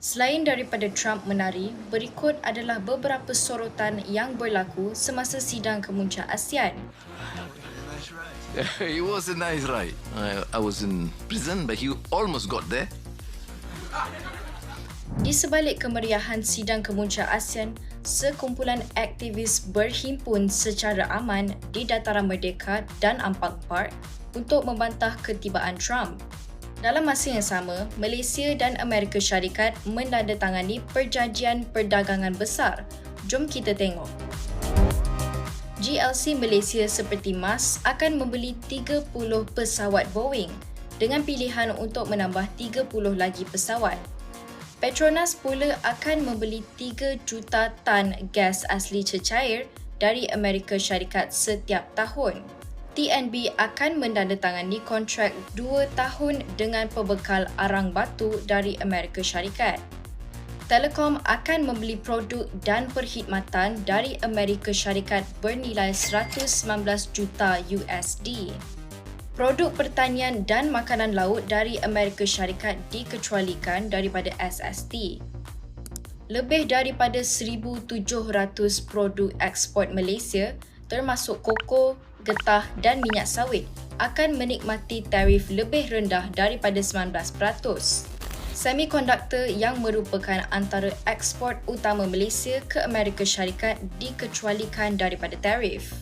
Selain daripada Trump menari, berikut adalah beberapa sorotan yang berlaku semasa sidang kemuncak ASEAN. It was a nice ride. I was in prison, but he almost got there. Di sebalik kemeriahan sidang kemuncak ASEAN, sekumpulan aktivis berhimpun secara aman di Dataran Merdeka dan Ampang Park untuk membantah ketibaan Trump. Dalam masa yang sama, Malaysia dan Amerika Syarikat menandatangani perjanjian perdagangan besar. Jom kita tengok. GLC Malaysia seperti MAS akan membeli 30 pesawat Boeing dengan pilihan untuk menambah 30 lagi pesawat. Petronas pula akan membeli 3 juta tan gas asli cecair dari Amerika Syarikat setiap tahun. TNB akan menandatangani kontrak 2 tahun dengan pembekal arang batu dari Amerika Syarikat. Telekom akan membeli produk dan perkhidmatan dari Amerika Syarikat bernilai 119 juta USD. Produk pertanian dan makanan laut dari Amerika Syarikat dikecualikan daripada SST. Lebih daripada 1,700 produk ekspor Malaysia termasuk koko, getah dan minyak sawit akan menikmati tarif lebih rendah daripada 19%. Semikonduktor yang merupakan antara ekspor utama Malaysia ke Amerika Syarikat dikecualikan daripada tarif.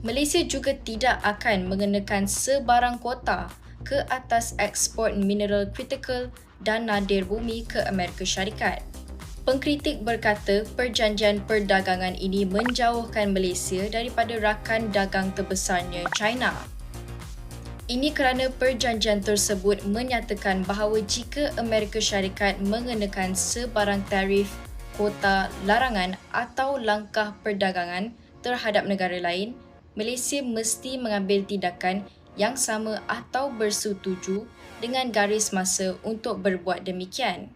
Malaysia juga tidak akan mengenakan sebarang kuota ke atas ekspor mineral kritikal dan nadir bumi ke Amerika Syarikat. Pengkritik berkata perjanjian perdagangan ini menjauhkan Malaysia daripada rakan dagang terbesarnya China. Ini kerana perjanjian tersebut menyatakan bahawa jika Amerika Syarikat mengenakan sebarang tarif, kuota, larangan atau langkah perdagangan terhadap negara lain, Malaysia mesti mengambil tindakan yang sama atau bersetuju dengan garis masa untuk berbuat demikian.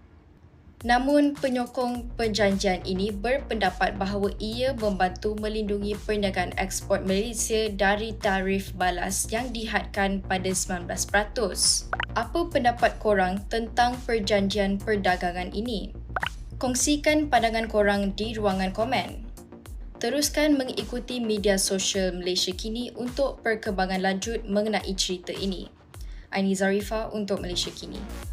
Namun, penyokong perjanjian ini berpendapat bahawa ia membantu melindungi perniagaan ekspor Malaysia dari tarif balas yang dihadkan pada 19%. Apa pendapat korang tentang perjanjian perdagangan ini? Kongsikan pandangan korang di ruangan komen. Teruskan mengikuti media sosial Malaysia Kini untuk perkembangan lanjut mengenai cerita ini. Aini Zarifa untuk Malaysia Kini.